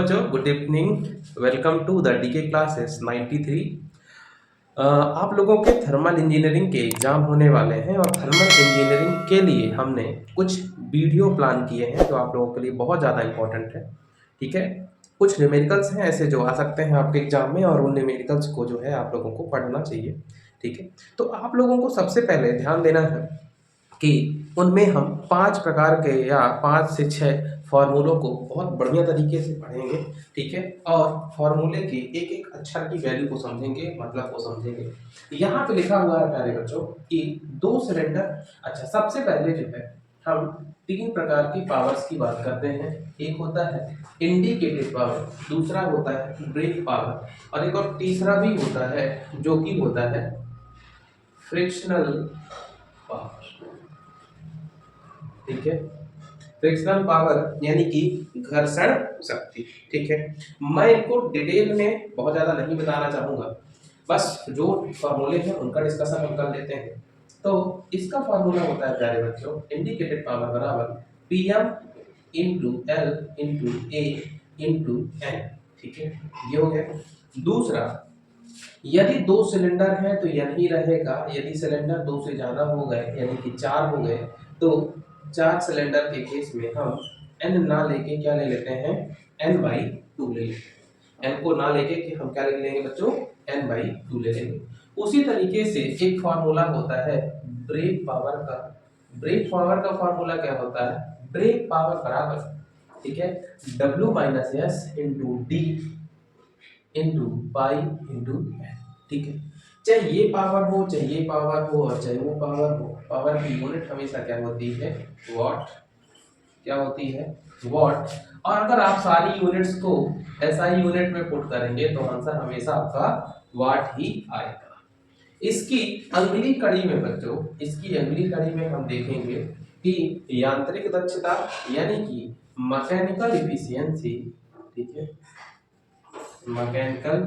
बच्चों, good evening. Welcome to the DK classes 93। आप लोगों के थर्मल इंजीनियरिंग के एग्जाम होने वाले हैं और थर्मल इंजीनियरिंग के लिए हमने कुछ वीडियो प्लान किए हैं जो आप लोगों के लिए बहुत ज़्यादा इंपॉर्टेंट है। ठीक है, कुछ न्यूमेरिकल्स हैं ऐसे जो आ सकते हैं आपके एग्जाम में और उन न्यूमेरिकल्स को जो है आप लोगों को पढ़ना चाहिए। ठीक है, तो आप लोगों को सबसे पहले ध्यान देना है कि उनमें हम 5 प्रकार के या 5 से 6 फ़ॉर्मूलों को बहुत बढ़िया तरीके से पढ़ेंगे। ठीक है, और फ़ॉर्मूले के एक-एक अक्षर की वैल्यू को समझेंगे, मतलब को समझेंगे। यहाँ पे लिखा हुआ है प्यारे बच्चों कि 2 सिलेंडर। अच्छा, सबसे पहले जो है हम 3 प्रकार की पावर्स की बात करते हैं। एक होता है इंडिकेटेड पावर, दूसरा होता है ब्रेक पावर और एक और तीसरा भी होता है जो कि होता है फ्रिक्शनल पावर। ठीक है, फ्रिक्शनल पावर यानी कि घर्षण शक्ति। ठीक है, मैं इनको डिटेल में बहुत ज्यादा नहीं बताना चाहूंगा, बस जो फॉर्मूले हैं उनका डिस्कशन हम कर लेते हैं। तो इसका फॉर्मूला होता है प्यारे बच्चों, इंडिकेटेड पावर बराबर पीएम इंटू एल इंटू ए इंटू एन। ठीक है, ये हो गया। दूसरा, यदि 2 सिलेंडर हैं तो यह नहीं रहेगा, यदि सिलेंडर 2 से ज्यादा हो गए यानी कि 4 हो गए तो 4 सिलेंडर के केस में हम n ना लेके क्या ले लेते हैं, n/2 ले लेते हैं। n को ना लेके कि हम क्या ले लेंगे बच्चों, n/2 ले लेंगे। उसी तरीके से एक फॉर्मूला होता है ब्रेक पावर का। ब्रेक पावर का फॉर्मूला क्या होता है, ब्रेक पावर बराबर, ठीक है, W minus s into d into pi into n. ठीक है, चाहे ये पावर हो, चाहे ये पावर हो और चाहे वो पावर हो, पावर की यूनिट हमेशा क्या होती है, वॉट। क्या होती है, वॉट। और अगर आप सारी यूनिट्स को एसआई यूनिट में पुट करेंगे तो आंसर हमेशा आपका वाट ही आएगा। इसकी अगली कड़ी में बच्चों, इसकी अगली कड़ी में हम देखेंगे कि यांत्रिक दक्षता यानी कि मैकेनिकल इफिशियंसी। ठीक है, मैकेनिकल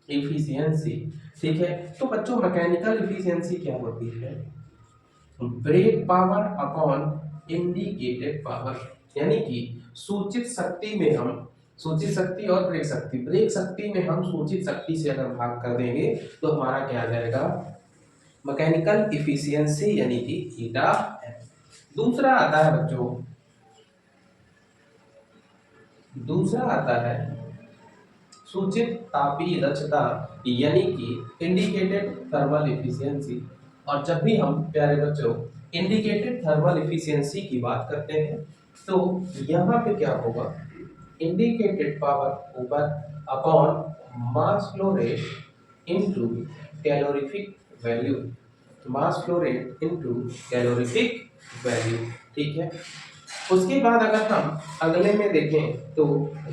इफिशियंसी। ठीक है, तो बच्चों मैकेनिकल इफिशियंसी क्या होती है, brake power upon indicated power. यानी कि सूचित शक्ति में हम, सूचित शक्ति और ब्रेक शक्ति, ब्रेक शक्ति में हम सूचित शक्ति से अगर भाग कर देंगे तो हमारा क्या आ जाएगा, मैकेनिकल इफिशियंसी यानी कि थीटा है। दूसरा आता है बच्चों, दूसरा आता है सूचित तापीय दक्षता यानी कि इंडिकेटेड थर्मल इफिशियंसी। और जब भी हम प्यारे बच्चों इंडिकेटेड थर्मल इफिशियंसी की बात करते हैं तो यहाँ पे क्या होगा, इंडिकेटेड पावर ऊपर upon mass flow rate into calorific value, mass flow rate into calorific value. ठीक है, उसके बाद अगर हम अगले में देखें तो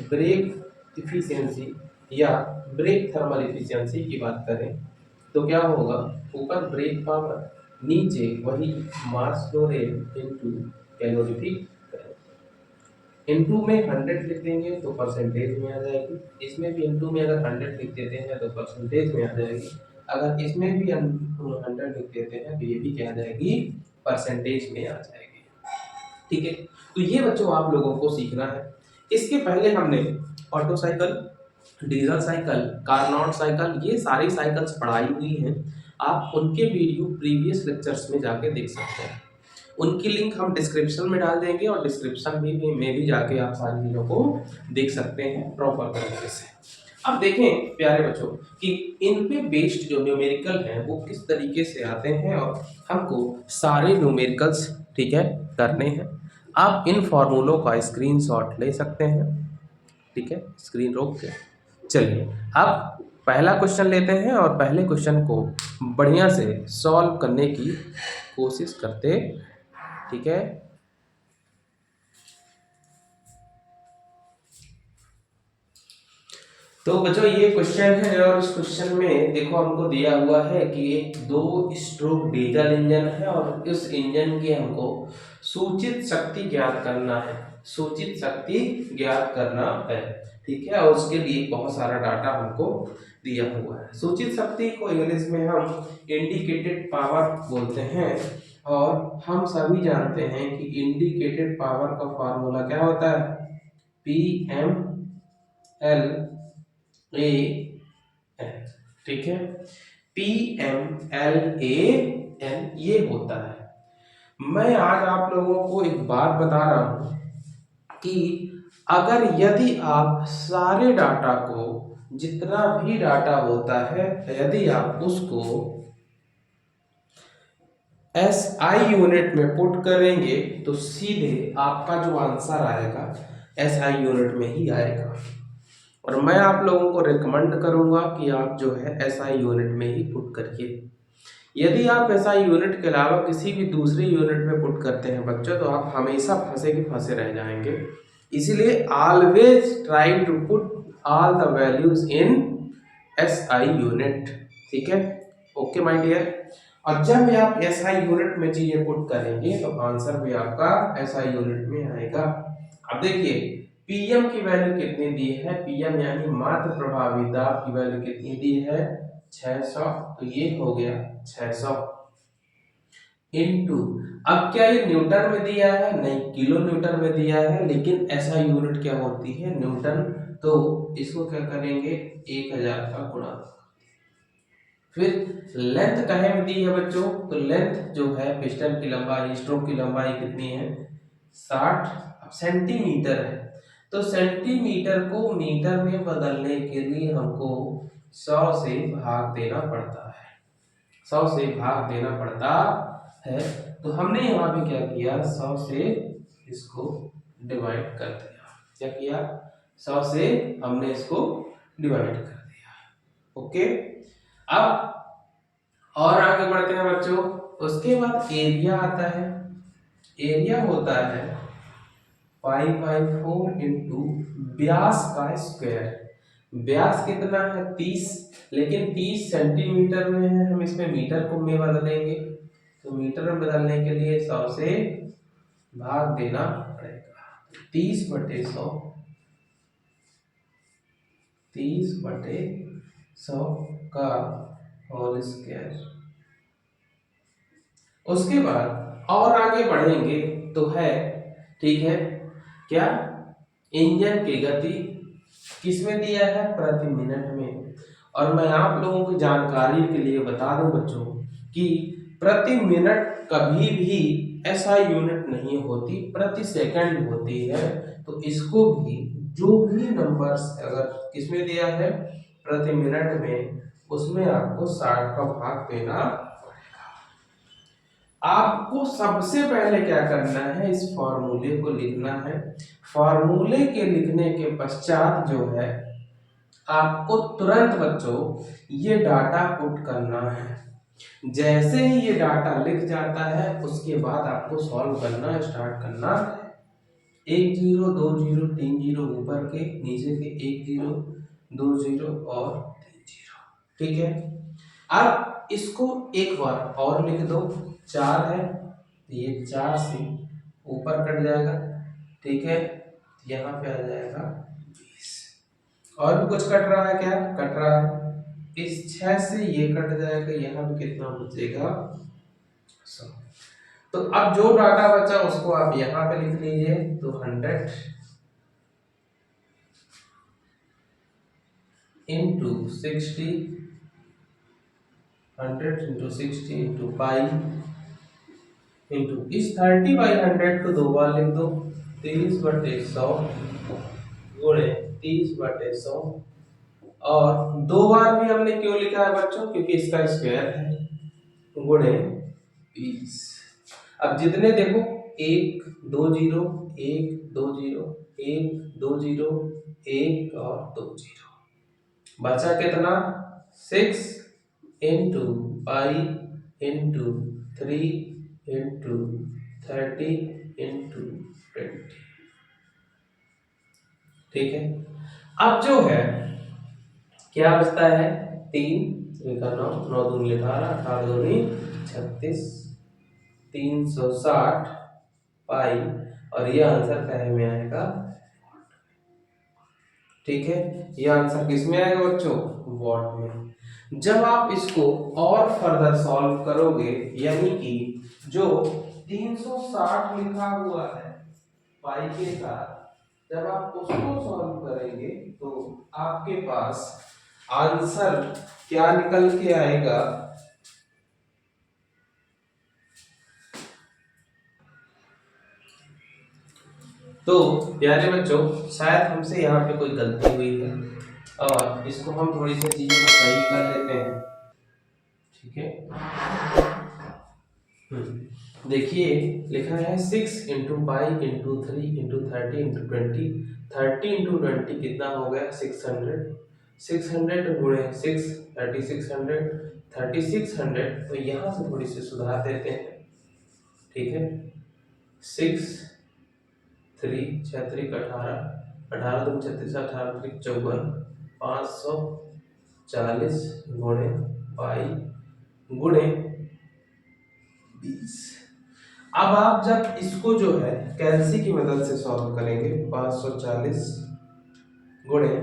ब्रेक इफिशियंसी या ब्रेक थर्मल इफिशियंसी की बात करें तो क्या होगा, ऊपर ब्रेक पावर, नीचे वही mass flow rate into calorific. Into में 100 लिख देंगे तो परसेंटेज में आ जाएगी, इसमें भी इनटू में अगर 100 लिख देते हैं तो परसेंटेज में आ जाएगी, अगर इसमें भी 100 लिख देते हैं तो ये भी क्या आ जाएगी, परसेंटेज में आ जाएगी। ठीक है, तो ये बच्चों आप लोगों को सीखना है। इसके पहले हमने auto cycle, diesel cycle, Carnot cycle, ये सारी साइकिल्स पढ़ाई हुई हैं। आप उनके वीडियो प्रीवियस लेक्चर्स में जाके देख सकते हैं, उनकी लिंक हम डिस्क्रिप्शन में डाल देंगे और डिस्क्रिप्शन में भी जाके आप सारी चीज़ों को देख सकते हैं प्रॉपर तरीके से। अब देखें प्यारे बच्चों कि इन पे बेस्ड जो न्यूमेरिकल हैं वो किस तरीके से आते हैं और हमको सारे न्यूमेरिकल्स, ठीक है, करने हैं। आप इन फॉर्मूलों का स्क्रीनशॉट ले सकते हैं। ठीक है, स्क्रीन रोक के चलिए अब पहला क्वेश्चन लेते हैं और पहले क्वेश्चन को बढ़िया से सॉल्व करने की कोशिश करते हैं। ठीक है, तो बच्चों ये क्वेश्चन है और इस क्वेश्चन में देखो हमको दिया हुआ है कि एक 2 स्ट्रोक डीजल इंजन है और इस इंजन की हमको सूचित शक्ति ज्ञात करना है, सूचित शक्ति ज्ञात करना है। ठीक है, और उसके लिए बहुत सारा डाटा हमको दिया हुआ है। सूचित शक्ति को इंग्लिश में हम इंडिकेटेड पावर बोलते हैं और हम सभी जानते हैं कि इंडिकेटेड पावर का फॉर्मूला क्या होता है, p m l a n, ठीक है, p m l a n ये होता है। मैं आज आप लोगों को एक बात बता रहा हूं कि अगर यदि आप सारे डाटा को, जितना भी डाटा होता है, यदि आप उसको SI यूनिट में पुट करेंगे तो सीधे आपका जो आंसर आएगा SI यूनिट में ही आएगा। और मैं आप लोगों को रिकमेंड करूंगा कि आप जो है SI यूनिट में ही पुट करिए। यदि आप SI यूनिट के अलावा किसी भी दूसरी यूनिट में पुट करते हैं बच्चों, तो आप हमेशा फंसे के फंसे रह जाएंगे। इसीलिए always try to put all the values in SI unit, ठीक है, ओके माय डियर। और जब भी आप SI यूनिट में चीजें पुट करेंगे तो आंसर भी आपका SI यूनिट में आएगा। अब देखिए पीएम की वैल्यू कितनी दी है, पीएम यानी मात्र प्रभावी दाब की वैल्यू कितनी दी है 600, तो ये हो गया 600 इनटू, अब क्या ये न्यूटन में दिया है, नहीं किलो न्यूटन में दिया है, लेकिन SI यूनिट क्या होती है न्यूटन, तो इसको क्या करेंगे 1000 का गुणा। फिर लेंथ कहे में दी है बच्चों, तो लेंथ जो है पिस्टन की लंबाई, स्ट्रोक की लंबाई कितनी है 60, अब सेंटीमीटर है, तो सेंटीमीटर को मीटर में बदलने के लिए हमको 100 से भाग देना पड़ता है, 100 से भाग देना पड़ता है। तो हमने यहाँ पे क्या किया 100 से इसको डिवाइड कर दिया, क्या किया 100 से हमने इसको डिवाइड कर दिया, ओके। अब और आगे बढ़ते हैं बच्चों, उसके बाद एरिया आता है, एरिया होता है 5/4 इंटू व्यास का स्क्वायर। व्यास कितना है 30, लेकिन 30 सेंटीमीटर में है, हम इसमें मीटर को में बदलेंगे, तो मीटर में बदलने के लिए 100 से भाग देना पड़ेगा, 30/100, 30/100 का होल स्क्वायर। उसके बाद और आगे बढ़ेंगे तो है, ठीक है, क्या इंजन की गति किसमें दिया है प्रति मिनट में। और मैं आप लोगों की जानकारी के लिए बता दूं बच्चों कि प्रति मिनट कभी भी SI यूनिट नहीं होती, प्रति सेकंड होती है। तो इसको भी जो भी नंबर्स अगर किसमें दिया है प्रति मिनट में, उसमें आपको 60 का भाग देना पड़ेगा। आपको सबसे पहले क्या करना है, इस फॉर्मूले को लिखना है। फॉर्मूले के लिखने के पश्चात जो है आपको तुरंत बच्चों ये डाटा पुट करना है। जैसे ही ये डाटा लिख जाता है उसके बाद आपको सॉल्व करना स्टार्ट करना है। 1 0 2 0 3 0 ऊपर के, नीचे के 1 0 2 0 और 3 0, ठीक है। अब इसको एक बार और लिख दो, 4 है, ये 4 से ऊपर कट जाएगा, ठीक है, यहाँ पे आ जाएगा 20। और भी कुछ कट रहा है क्या, कट रहा है, इस 6 से ये कट जाएगा, यहाँ पे कितना बचेगा 100। तो अब जो डाटा बचा उसको आप यहाँ पे लिख लीजिए, तो 100 into 60, 100 into 60 into pi into इस 30/100 को दो बार लिख दो, 30/100 गुणे 30/100। और दो बार भी हमने क्यों लिखा है बच्चों, क्योंकि इसका स्क्वायर है, गुणे 20। अब जितने देखो 1 2 0 1 2 0 1 2 0 1 और 2 0, बचा कितना 6 into pi into 3 into 30 into 20, ठीक है। अब जो है क्या बचता है 3 3 9 9 दूनी 18 18 दूनी 36, 360 पाई, और ये आंसर कहे में आएगा, ठीक है। ये आंसर किस में आएगा बच्चों, वॉट में। जब आप इसको और फर्दर सॉल्व करोगे, यानी कि जो 360 लिखा हुआ है पाई के साथ, जब आप उसको सॉल्व करेंगे तो आपके पास आंसर क्या निकल के आएगा, तो प्यारे बच्चों शायद हमसे यहाँ पे कोई गलती हुई है और इसको हम थोड़ी सी चीजों को सही कर लेते हैं। ठीक है, देखिए लिखा है 6 into pi into 3 into 30 into 20, 30 into 20 कितना हो गया 600, 600 गुणे 6 3600, 3600 तो यहाँ से थोड़ी सी सुधार देते हैं। ठीक है, 6 3 6 3 18, 18 2 36, 18 3 54, 540 गुणे पाई गुणे 20। अब आप जब इसको जो है कैलसी की मदद से सॉल्व करेंगे, 540 गुणे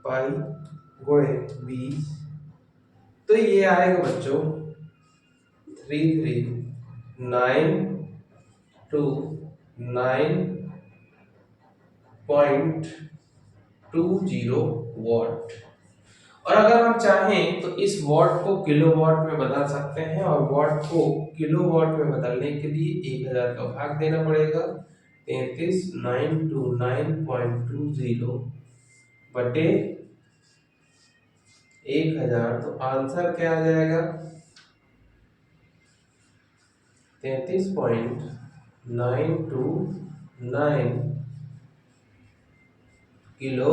पाई गुणे 20, तो ये आएगा बच्चों 3392.20 वॉट। और अगर हम चाहें तो इस वॉट को किलोवाट में बदल सकते हैं और वॉट को किलोवाट में बदलने के लिए 1000 का भाग देना पड़ेगा। 33,929.20 बटे 1000, तो आंसर क्या आ जाएगा 33.929 किलो,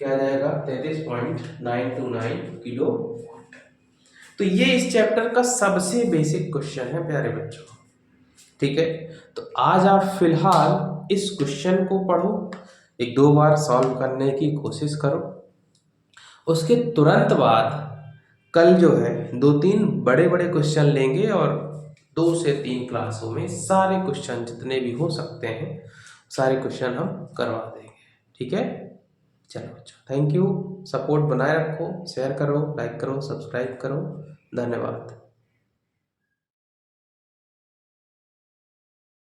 क्या आ जाएगा 33.929 किलो। तो ये इस चैप्टर का सबसे बेसिक क्वेश्चन है प्यारे बच्चों। ठीक है, तो आज आप फिलहाल इस क्वेश्चन को पढ़ो, एक दो बार सॉल्व करने की कोशिश करो। उसके तुरंत बाद कल जो है 2-3 बड़े बड़े क्वेश्चन लेंगे और 2 से 3 क्लासों में सारे क्वेश्चन जितने भी हो सकते हैं सारे क्वेश्चन हम करवा देंगे। ठीक है, चलो बच्चों थैंक यू, सपोर्ट बनाए रखो, शेयर करो, लाइक करो, सब्सक्राइब करो, धन्यवाद।